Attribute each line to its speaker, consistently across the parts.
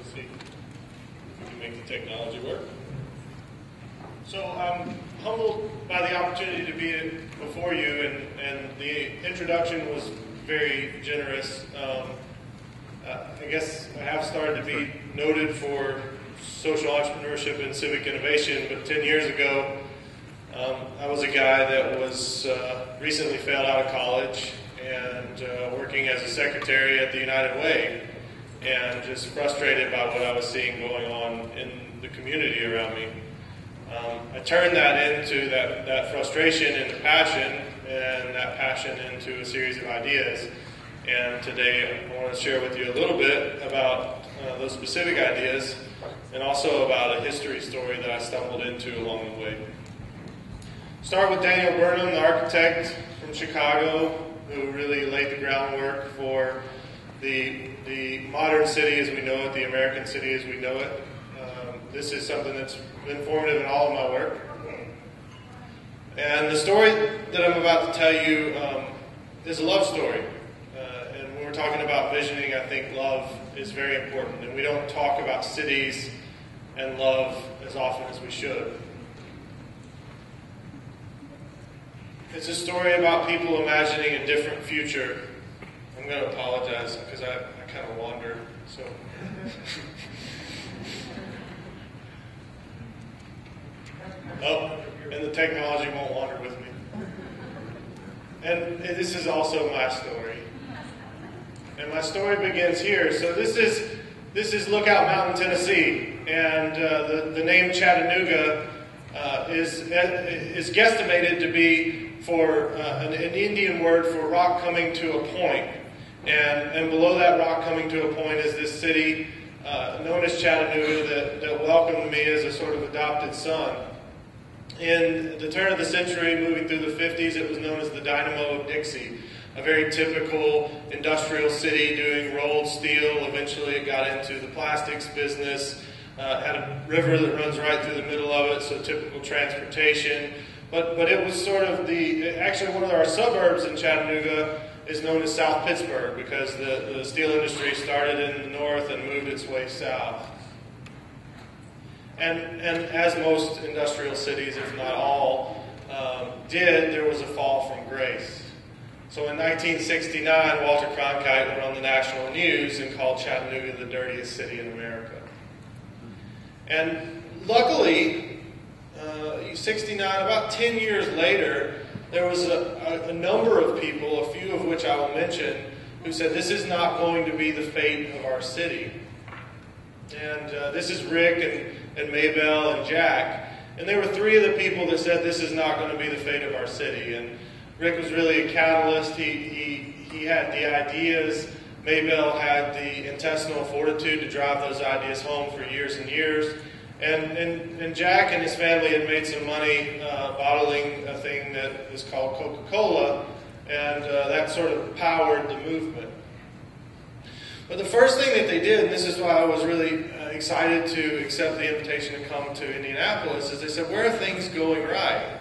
Speaker 1: see if we can make the technology work. So I'm humbled by the opportunity to be before you, and the introduction was very generous. I guess I have started to be noted for social entrepreneurship and civic innovation, but 10 years ago, I was a guy that was recently failed out of college and working as a secretary at the United Way, and just frustrated by what I was seeing going on in the community around me. I turned that into that frustration into passion, and that passion into a series of ideas. And today I want to share with you a little bit about those specific ideas, and also about a history story that I stumbled into along the way. Start with Daniel Burnham, the architect from Chicago, who really laid the groundwork for the modern city as we know it, the American city as we know it. This is something that's been formative in all of my work. And the story that I'm about to tell you is a love story. And when we're talking about visioning, I think love is very important. And we don't talk about cities and love as often as we should. It's a story about people imagining a different future. I'm going to apologize because I kind of wander. So. Oh, and the technology won't wander with me. And this is also my story. And my story begins here. So this is Lookout Mountain, Tennessee, and the name Chattanooga is guesstimated to be for an Indian word for rock coming to a point. And below that rock coming to a point is this city known as Chattanooga that welcomed me as a sort of adopted son. In the turn of the century, moving through the 50s, it was known as the Dynamo of Dixie, a very typical industrial city doing rolled steel. Eventually it got into the plastics business, had a river that runs right through the middle of it, so typical transportation. But it was sort of actually one of our suburbs in Chattanooga is known as South Pittsburgh, because the steel industry started in the north and moved its way south. And as most industrial cities, if not all, did, there was a fall from grace. So in 1969, Walter Cronkite went on the national news and called Chattanooga the dirtiest city in America. And luckily, 69, about 10 years later, there was a number of people, a few of which I will mention, who said this is not going to be the fate of our city. And this is Rick and Maybelle and Jack. And there were three of the people that said this is not going to be the fate of our city. And Rick was really a catalyst. He had the ideas. Maybelle had the intestinal fortitude to drive those ideas home for years and years. And Jack and his family had made some money bottling a thing that is called Coca-Cola. And that sort of powered the movement. But the first thing that they did, and this is why I was really excited to accept the invitation to come to Indianapolis, is they said, where are things going right?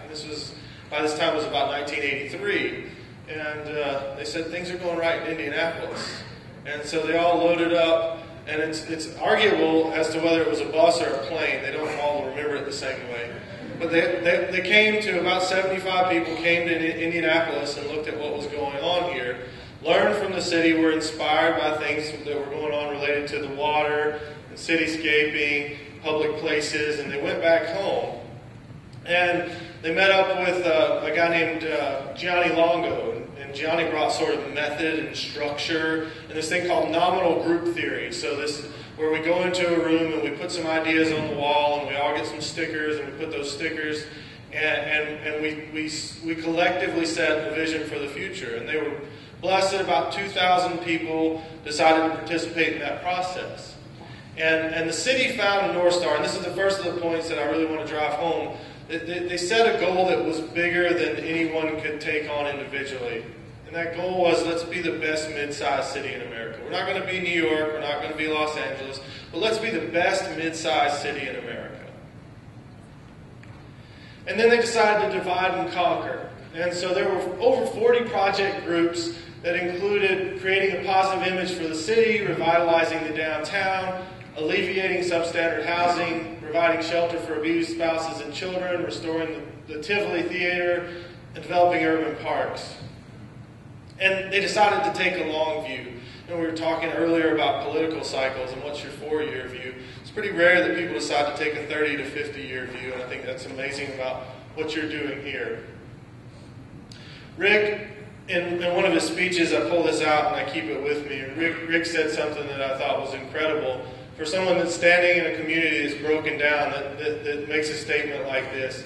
Speaker 1: By this time it was about 1983. And they said, things are going right in Indianapolis. And so they all loaded up, and it's arguable as to whether it was a bus or a plane. They don't all remember it the same way. But they came to, about 75 people came to Indianapolis and looked at what was going on here. Learned from the city, were inspired by things that were going on related to the water, and cityscaping, public places, and they went back home. And they met up with a guy named Gianni Longo, and Gianni brought sort of method and structure, and this thing called nominal group theory. So this is where we go into a room and we put some ideas on the wall, and we all get some stickers, and we put those stickers, and we collectively set a vision for the future. And they were blessed that about 2,000 people decided to participate in that process. And the city found a North Star, and this is the first of the points that I really want to drive home. They set a goal that was bigger than anyone could take on individually. And that goal was, let's be the best mid-sized city in America. We're not going to be New York, we're not going to be Los Angeles, but let's be the best mid-sized city in America. And then they decided to divide and conquer. And so there were over 40 project groups that included creating a positive image for the city, revitalizing the downtown, alleviating substandard housing, providing shelter for abused spouses and children, restoring the Tivoli Theater, and developing urban parks. And they decided to take a long view. And we were talking earlier about political cycles and what's your 4-year view. It's pretty rare that people decide to take a 30 to 50-year view, and I think that's amazing about what you're doing here. Rick, in one of his speeches, I pull this out and I keep it with me. Rick said something that I thought was incredible. For someone that's standing in a community that's broken down, that makes a statement like this: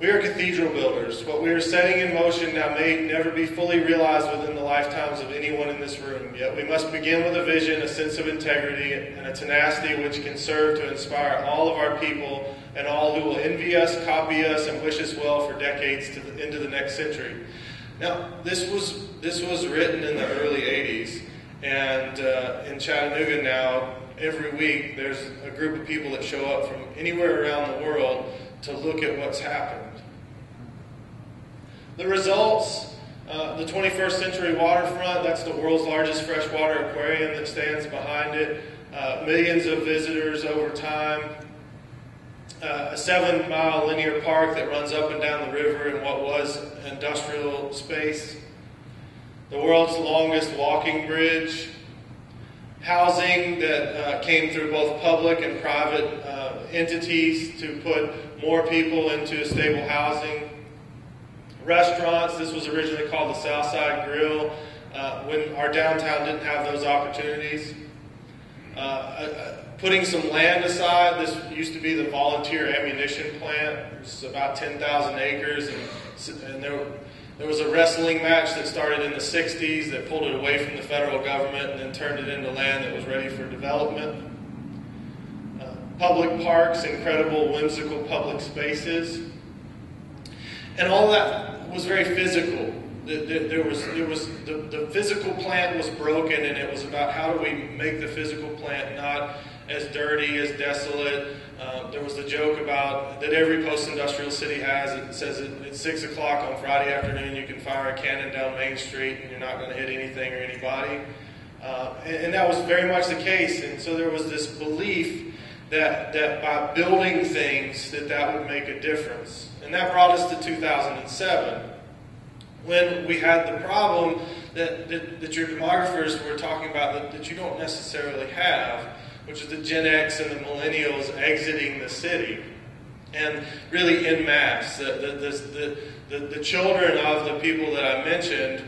Speaker 1: we are cathedral builders. What we are setting in motion now may never be fully realized within the lifetimes of anyone in this room. Yet we must begin with a vision, a sense of integrity, and a tenacity which can serve to inspire all of our people and all who will envy us, copy us, and wish us well for decades into the next century. Now, this was written in the early 80s, and in Chattanooga now, every week there's a group of people that show up from anywhere around the world to look at what's happened. The results, the 21st century waterfront, that's the world's largest freshwater aquarium that stands behind it, millions of visitors over time, a 7-mile linear park that runs up and down the river in what was industrial space, the world's longest walking bridge, housing that came through both public and private entities to put more people into stable housing, restaurants. This was originally called the Southside Grill when our downtown didn't have those opportunities. Putting some land aside, this used to be the volunteer ammunition plant. It was about 10,000 acres, and there was a wrestling match that started in the 60s that pulled it away from the federal government and then turned it into land that was ready for development. Public parks, incredible, whimsical public spaces. And all that was very physical. The physical plant was broken, and it was about how do we make the physical plant not as dirty, as desolate. There was the joke about that every post-industrial city has. It says at 6 o'clock on Friday afternoon you can fire a cannon down Main Street and you're not going to hit anything or anybody. And that was very much the case. And so there was this belief that by building things that would make a difference. And that brought us to 2007, when we had the problem that your demographers were talking about that you don't necessarily have, which is the Gen X and the millennials exiting the city, and really en masse. The children of the people that I mentioned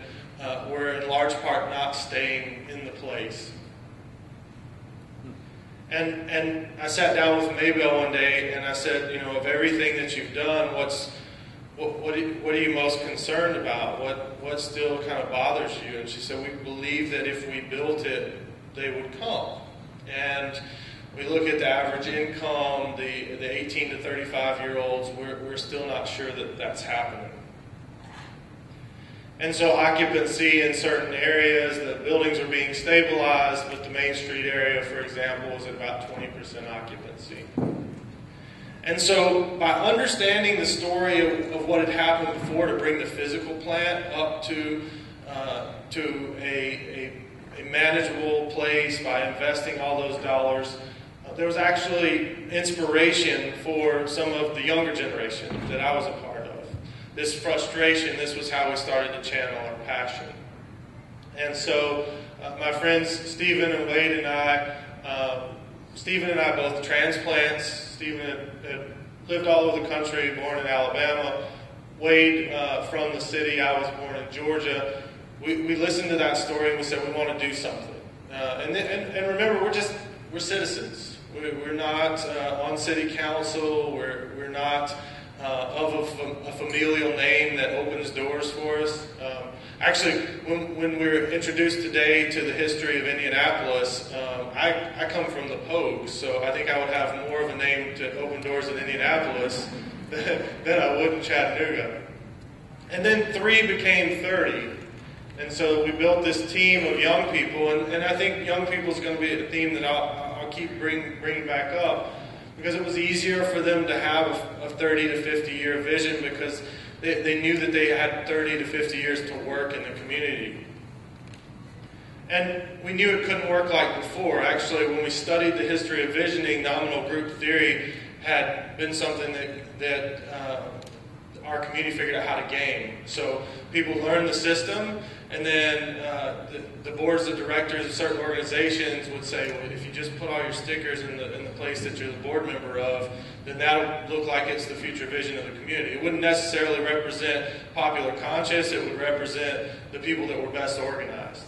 Speaker 1: were in large part not staying in the place. And I sat down with Maybelle one day and I said, of everything that you've done, what are you most concerned about? What still kind of bothers you? And she said, we believe that if we built it, they would come. And we look at the average income, the 18 to 35-year-olds, we're still not sure that that's happening. And so occupancy in certain areas, the buildings are being stabilized, but the Main Street area, for example, is at about 20% occupancy. And so by understanding the story of what had happened before to bring the physical plant up to a manageable place, by investing all those dollars, there was actually inspiration for some of the younger generation that I was a part of. This frustration, this was how we started to channel our passion. And so my friends Stephen and Wade and I, Stephen and I both transplants. Stephen had lived all over the country, born in Alabama. Wade from the city. I was born in Georgia. We listened to that story and we said we want to do something. And remember, we're citizens. We're not on city council. We're not of a familial name that opens doors for us. Actually, when we were introduced today to the history of Indianapolis, I come from the Pogues, so I think I would have more of a name to open doors in Indianapolis than I would in Chattanooga. And then 3 became 30. And so we built this team of young people, and I think young people is going to be a theme that I'll keep bringing back up, because it was easier for them to have a 30 to 50 year vision, because they knew that they had 30 to 50 years to work in the community. And we knew it couldn't work like before. Actually, when we studied the history of visioning, nominal group theory had been something that our community figured out how to game. So people learned the system, and then the boards of directors of certain organizations would say, well, if you just put all your stickers in the place that you're the board member of, then that'll look like it's the future vision of the community. It wouldn't necessarily represent popular conscience, it would represent the people that were best organized.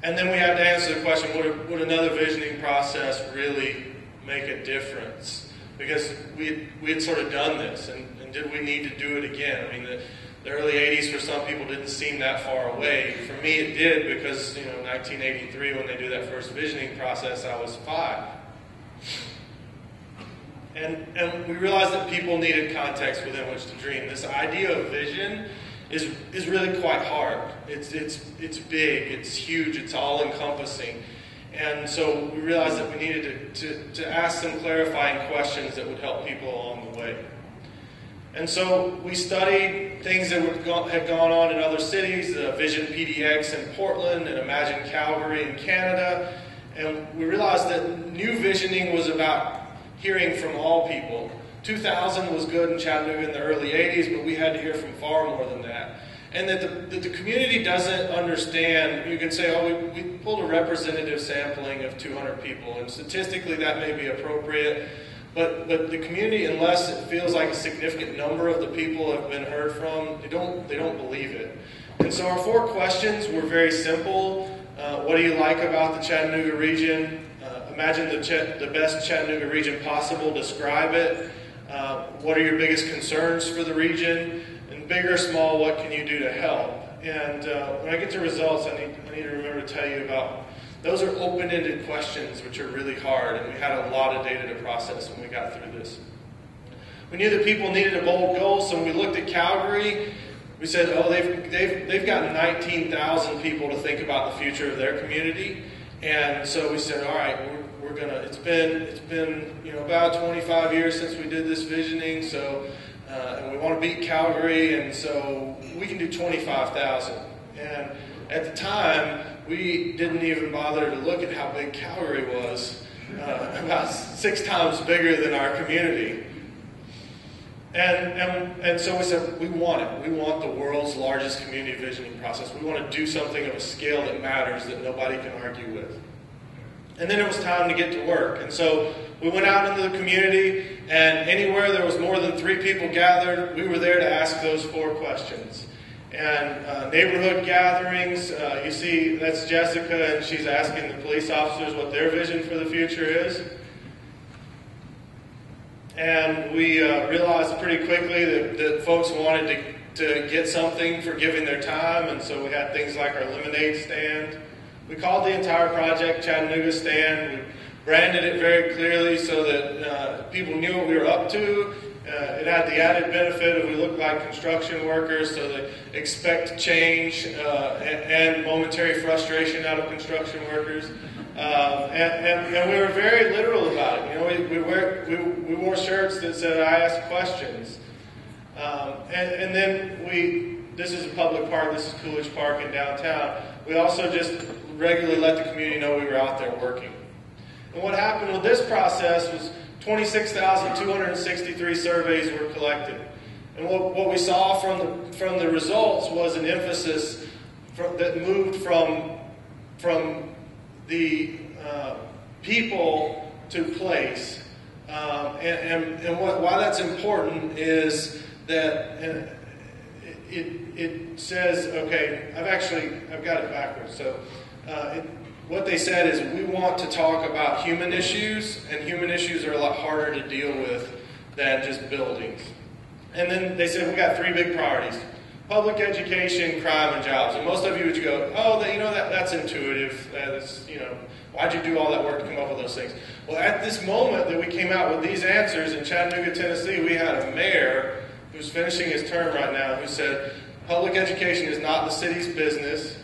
Speaker 1: And then we had to answer the question, would another visioning process really make a difference? Because we had sort of done this, and did we need to do it again? I mean, the early 80s for some people didn't seem that far away. For me it did, because 1983, when they do that first visioning process, I was 5. And we realized that people needed context within which to dream. This idea of vision is really quite hard. It's big, it's huge, it's all-encompassing. And so we realized that we needed to ask some clarifying questions that would help people along the way. And so we studied things that had gone on in other cities, Vision PDX in Portland and Imagine Calgary in Canada. And we realized that new visioning was about hearing from all people. 2000 was good in Chattanooga in the early 80s, but we had to hear from far more than that. And that the community doesn't understand. You can say, oh, we pulled a representative sampling of 200 people, and statistically that may be appropriate, but the community, unless it feels like a significant number of the people have been heard from, they don't believe it. And so our 4 questions were very simple. What do you like about the Chattanooga region? Imagine the best Chattanooga region possible. Describe it. What are your biggest concerns for the region? And big or small, what can you do to help? And when I get to results, I need to remember to tell you about, those are open-ended questions, which are really hard, and we had a lot of data to process when we got through this. We knew that people needed a bold goal, so when we looked at Calgary, we said, oh, they've got 19,000 people to think about the future of their community. And so we said, all right, we're gonna. It's been about 25 years since we did this visioning, so and we want to beat Calgary, and so we can do 25,000. And at the time, we didn't even bother to look at how big Calgary was, about 6 times bigger than our community. And so we said, we want it. We want the world's largest community visioning process. We want to do something of a scale that matters, that nobody can argue with. And then it was time to get to work. And so we went out into the community, and anywhere there was more than 3 people gathered, we were there to ask those 4 questions. And neighborhood gatherings, you see, that's Jessica, and she's asking the police officers what their vision for the future is. And we realized pretty quickly that folks wanted to get something for giving their time, and so we had things like our lemonade stand. We called the entire project Chattanooga Stand. We branded it very clearly so that people knew what we were up to. It had the added benefit of we looked like construction workers, so they expect change and momentary frustration out of construction workers. And we were very literal about it. We wore shirts that said, I ask questions. And then this is a public park, this is Coolidge Park in downtown. We also just regularly let the community know we were out there working. And what happened with this process was 26,263 surveys were collected. And what we saw from the results was an emphasis that moved from the people to place. And why that's important is that it says, okay, I've got it backwards. So what they said is we want to talk about human issues, and human issues are a lot harder to deal with than just buildings. And then they said we got 3 big priorities: public education, crime, and jobs. And most of you would go, oh, that's intuitive. That's, why'd you do all that work to come up with those things? Well, at this moment that we came out with these answers in Chattanooga, Tennessee, we had a mayor who's finishing his term right now who said, public education is not the city's business.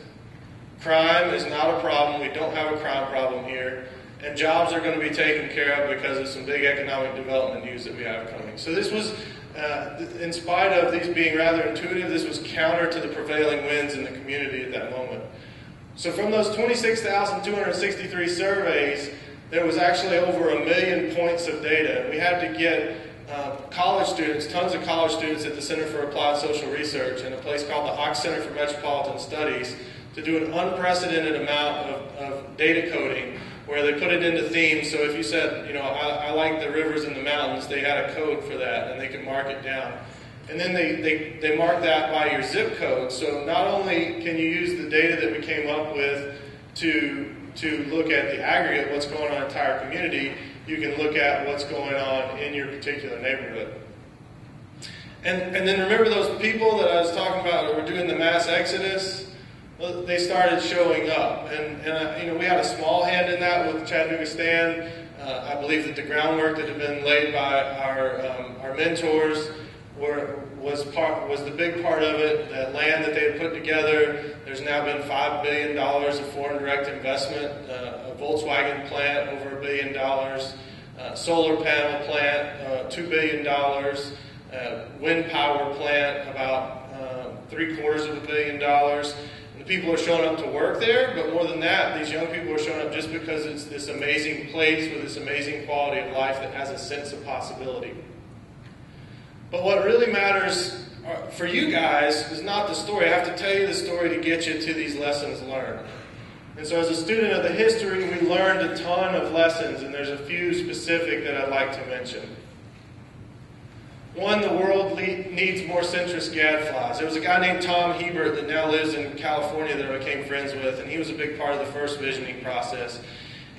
Speaker 1: Crime is not a problem. We don't have a crime problem here. And jobs are going to be taken care of because of some big economic development news that we have coming. So this was, in spite of these being rather intuitive, this was counter to the prevailing winds in the community at that moment. So from those 26,263 surveys, there was actually over 1 million points of data. We had to get college students, tons of college students at the Center for Applied Social Research and a place called the Hawks Center for Metropolitan Studies to do an unprecedented amount of data coding where they put it into themes. So if you said, you know, I like the rivers and the mountains, they had a code for that and they could mark it down. And then they mark that by your zip code. So not only can you use the data that we came up with to look at the aggregate, what's going on in the entire community, you can look at what's going on in your particular neighborhood. And then remember those people that I was talking about that were doing the mass exodus? Well, they started showing up. And you know, we had a small hand in that with the Chattanooga Stand. I believe that the groundwork that had been laid by our mentors was the big part of it. That land that they had put together, there's now been $5 billion of foreign direct investment, a Volkswagen plant over $1 billion, solar panel plant, $2 billion, wind power plant about $750 million. And the people are showing up to work there, but more than that, these young people are showing up just because it's this amazing place with this amazing quality of life that has a sense of possibility. But what really matters for you guys is not the story. I have to tell you the story to get you to these lessons learned. And so as a student of the history, we learned a ton of lessons, and there's a few specific that I'd like to mention. One, the world needs more centrist gadflies. There was a guy named Tom Hebert that now lives in California that I became friends with, and he was a big part of the first visioning process.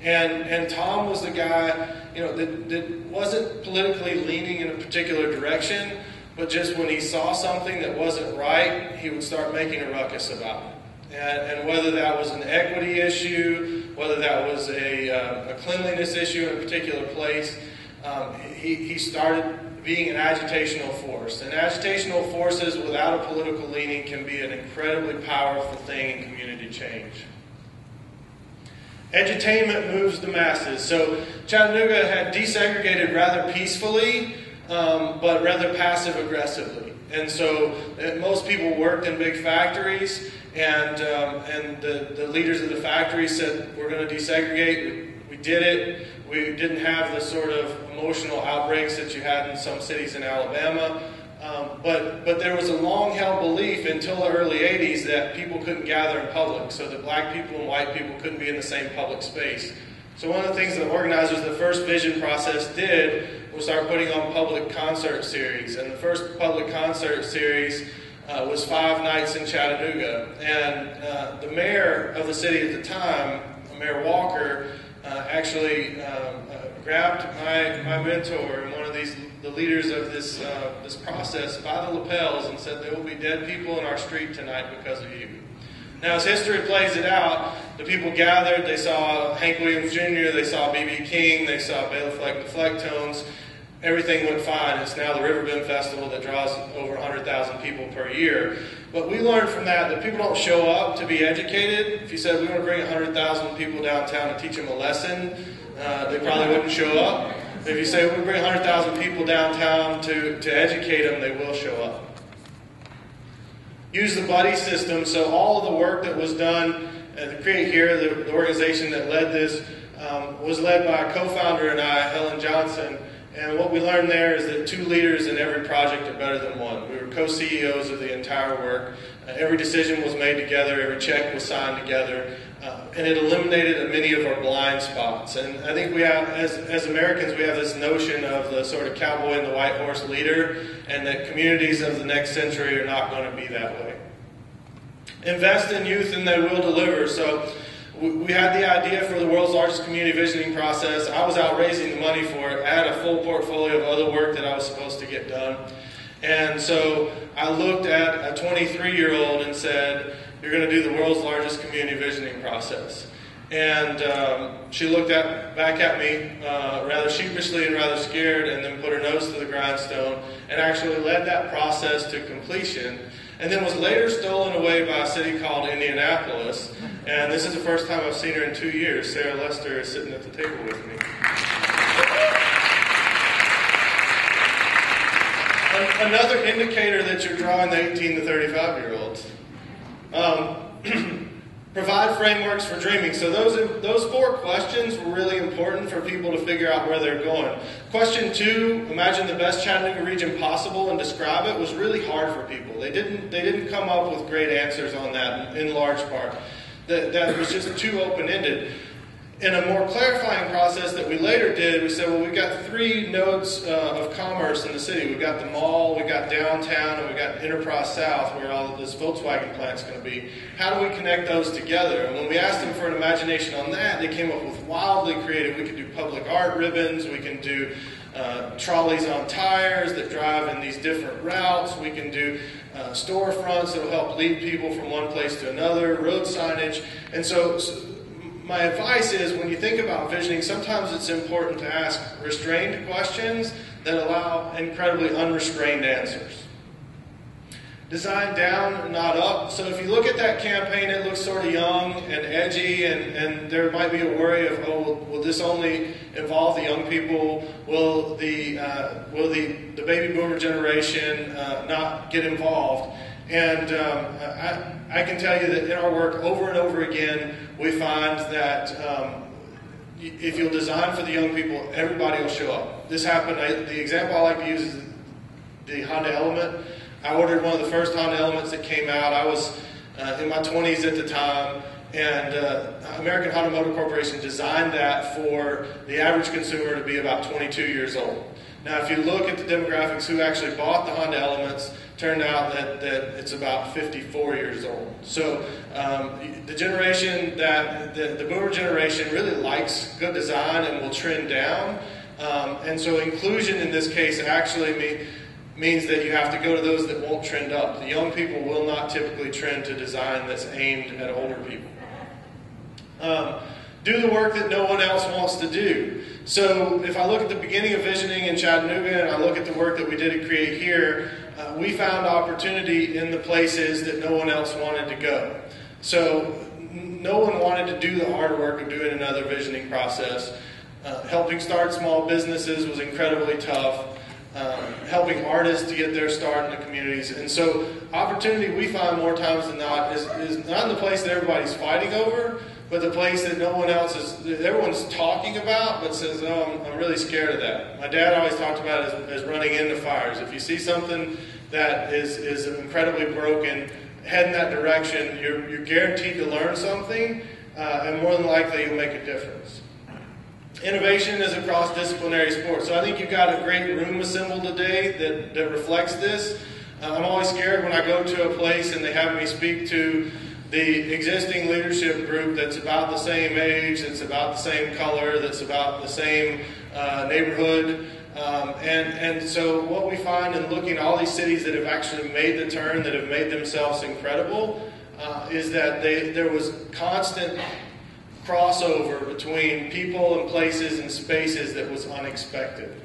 Speaker 1: And Tom was the guy, you know, that wasn't politically leaning in a particular direction, but just when he saw something that wasn't right, he would start making a ruckus about it. And whether that was an equity issue, whether that was a cleanliness issue in a particular place, he started being an agitational force. And agitational forces without a political leaning can be an incredibly powerful thing in community change. Edutainment moves the masses. So Chattanooga had desegregated rather peacefully, but rather passive-aggressively. And so most people worked in big factories, and the leaders of the factories said, we're going to desegregate. We did it. We didn't have the sort of emotional outbreaks that you had in some cities in Alabama. But there was a long-held belief until the early 80s that people couldn't gather in public, so that black people and white people couldn't be in the same public space. So one of the things the organizers of the first vision process did was start putting on public concert series. And the first public concert series was 5 nights in Chattanooga. And the mayor of the city at the time, Mayor Walker, actually grabbed my mentor and one of the leaders of this process by the lapels and said, there will be dead people in our street tonight because of you. Now, as history plays it out, the people gathered. They saw Hank Williams Jr., they saw B.B. King, they saw Bela Fleck the Flecktones. Everything went fine. It's now the Riverbend Festival that draws over 100,000 people per year. But we learned from that people don't show up to be educated. If you said we want to bring 100,000 people downtown to teach them a lesson, they probably wouldn't show up. If you say we bring 100,000 people downtown to educate them, they will show up. Use the buddy system. So all of the work that was done to Create Here, the organization that led this, was led by a co-founder and I, Helen Johnson. And what we learned there is that 2 leaders in every project are better than 1. We were co-CEOs of the entire work. Every decision was made together. Every check was signed together. And it eliminated many of our blind spots. And I think we have, as Americans, we have this notion of the sort of cowboy and the white horse leader, and that communities of the next century are not going to be that way. Invest in youth and they will deliver. So we had the idea for the world's largest community visioning process. I was out raising the money for it. I had a full portfolio of other work that I was supposed to get done. And so I looked at a 23-year-old and said, you're going to do the world's largest community visioning process. And she looked back at me rather sheepishly and rather scared, and then put her nose to the grindstone and actually led that process to completion. And then was later stolen away by a city called Indianapolis. And this is the first time I've seen her in 2 years. Sarah Lester is sitting at the table with me. Another indicator that you're drawing the 18 to 35-year-olds. Provide frameworks for dreaming. So those 4 questions were really important for people to figure out where they're going. Question 2, imagine the best Chattanooga region possible and describe it, was really hard for people. They didn't come up with great answers on that in large part. That was just too open-ended. In a more clarifying process that we later did, we said, well, we've got 3 nodes of commerce in the city. We've got the mall, we've got downtown, and we've got Enterprise South, where all of this Volkswagen plant's going to be. How do we connect those together? And when we asked them for an imagination on that, they came up with wildly creative. We could do public art ribbons. We can do trolleys on tires that drive in these different routes. We can do storefronts that will help lead people from one place to another, road signage. And so my advice is, when you think about visioning, sometimes it's important to ask restrained questions that allow incredibly unrestrained answers. Design down, not up. So if you look at that campaign, it looks sort of young and edgy, and there might be a worry of, oh, will this only involve the young people? Will the baby boomer generation not get involved? And I can tell you that in our work, over and over again, we find that if you'll design for the young people, everybody will show up. This happened, the example I like to use is the Honda Element. I ordered one of the first Honda Elements that came out. I was in my 20s at the time, and American Honda Motor Corporation designed that for the average consumer to be about 22 years old. Now, if you look at the demographics who actually bought the Honda Elements, turned out that it's about 54 years old. So the generation that the boomer generation really likes good design and will trend down. And so inclusion in this case actually means that you have to go to those that won't trend up. The young people will not typically trend to design that's aimed at older people. Do the work that no one else wants to do. So if I look at the beginning of visioning in Chattanooga and I look at the work that we did at Create Here, we found opportunity in the places that no one else wanted to go. So no one wanted to do the hard work of doing another visioning process. Helping start small businesses was incredibly tough. Helping artists to get their start in the communities. And so opportunity, we find more times than not, is not in the place that everybody's fighting over, but the place that no one else everyone's talking about, but says, oh, I'm really scared of that. My dad always talked about it as running into fires. If you see something that is incredibly broken, head in that direction, you're guaranteed to learn something, and more than likely you'll make a difference. Innovation is a cross-disciplinary sport. So I think you've got a great room assembled today that reflects this. I'm always scared when I go to a place and they have me speak to the existing leadership group that's about the same age, that's about the same color, that's about the same neighborhood. And so what we find in looking at all these cities that have actually made the turn, that have made themselves incredible, is that there was constant crossover between people and places and spaces that was unexpected.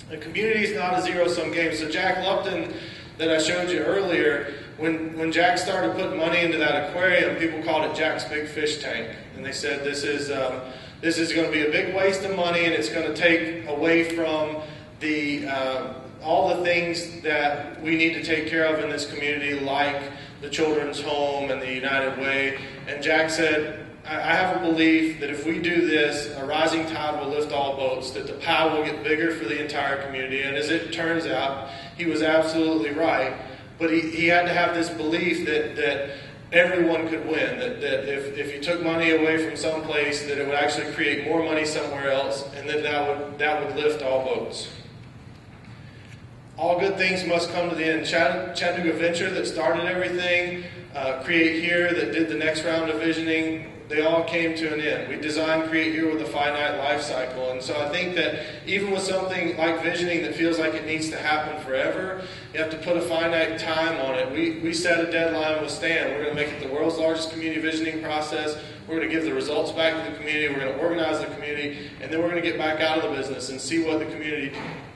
Speaker 1: The community is not a zero-sum game. So Jack Lupton, that I showed you earlier, when Jack started putting money into that aquarium, people called it Jack's Big Fish Tank. And they said, this is going to be a big waste of money, and it's going to take away from all the things that we need to take care of in this community, like the Children's Home and the United Way. And Jack said, I have a belief that if we do this, a rising tide will lift all boats, that the pie will get bigger for the entire community. And as it turns out, he was absolutely right. But he had to have this belief that everyone could win, that if you took money away from some place, that it would actually create more money somewhere else, and that would lift all boats. All good things must come to the end. Chattanooga Venture, that started everything, Create Here, that did the next round of visioning, they all came to an end. We designed Create Here with a finite life cycle. And so I think that even with something like visioning that feels like it needs to happen forever, you have to put a finite time on it. We set a deadline with Stan. We're going to make it the world's largest community visioning process. We're going to give the results back to the community. We're going to organize the community. And then we're going to get back out of the business and see what the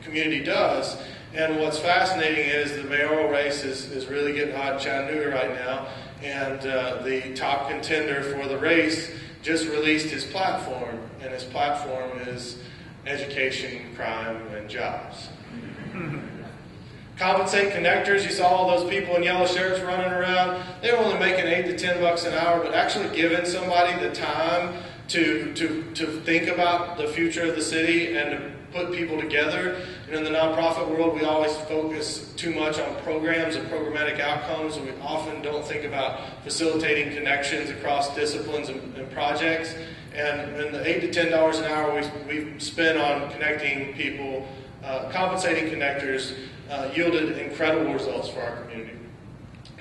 Speaker 1: community does. And what's fascinating is the mayoral race is really getting hot in Chattanooga right now. And the top contender for the race just released his platform. And his platform is education, crime, and jobs. Compensate connectors. You saw all those people in yellow shirts running around. They were only making $8 to $10 an hour, but actually giving somebody the time to think about the future of the city and to put people together. And in the nonprofit world, we always focus too much on programs and programmatic outcomes, and we often don't think about facilitating connections across disciplines and projects. And the $8 to $10 an hour we spent on connecting people, compensating connectors, yielded incredible results for our community.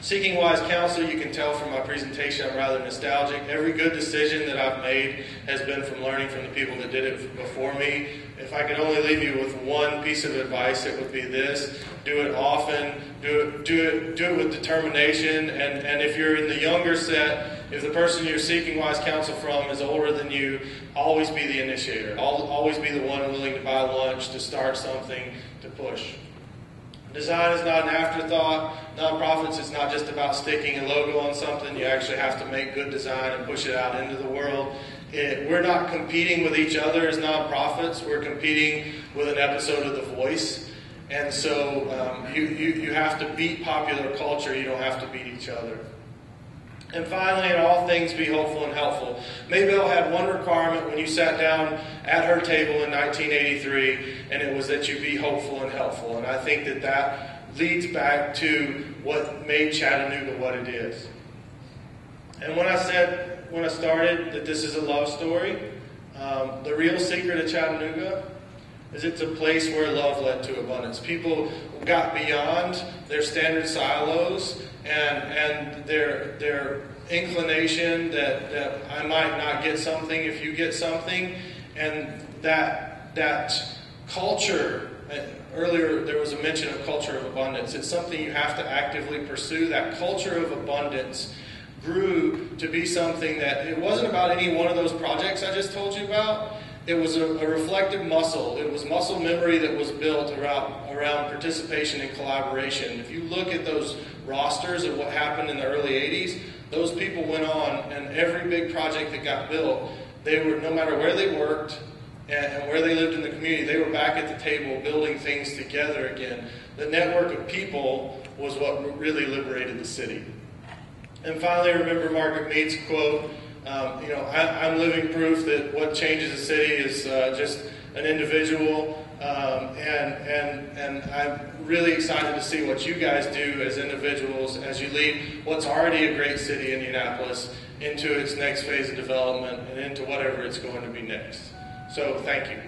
Speaker 1: Seeking wise counsel, you can tell from my presentation I'm rather nostalgic. Every good decision that I've made has been from learning from the people that did it before me. If I could only leave you with one piece of advice, it would be this: do it often, do it with determination, and if you're in the younger set, if the person you're seeking wise counsel from is older than you, always be the initiator. Always be the one willing to buy lunch, to start something, to push. Design is not an afterthought. Nonprofits is not just about sticking a logo on something. You actually have to make good design and push it out into the world. We're not competing with each other as nonprofits. We're competing with an episode of The Voice. And so you have to beat popular culture. You don't have to beat each other. And finally, in all things, be hopeful and helpful. Maybelle had one requirement when you sat down at her table in 1983, and it was that you be hopeful and helpful. And I think that leads back to what made Chattanooga what it is. And when I said, when I started, that this is a love story, the real secret of Chattanooga is it's a place where love led to abundance. People got beyond their standard silos and their inclination that I might not get something if you get something, and that culture. Earlier there was a mention of culture of abundance. It's something you have to actively pursue. That culture of abundance grew to be something that it wasn't about any one of those projects I just told you about. It was a reflective muscle. It was muscle memory that was built around participation and collaboration. If you look at those rosters of what happened in the early 80s, those people went on, and every big project that got built, they were, no matter where they worked and where they lived in the community, they were back at the table building things together again. The network of people was what really liberated the city. And finally, remember Margaret Mead's quote, I'm living proof that what changes a city is just an individual, and I'm really excited to see what you guys do as individuals as you lead what's already a great city, Indianapolis, into its next phase of development and into whatever it's going to be next. So thank you.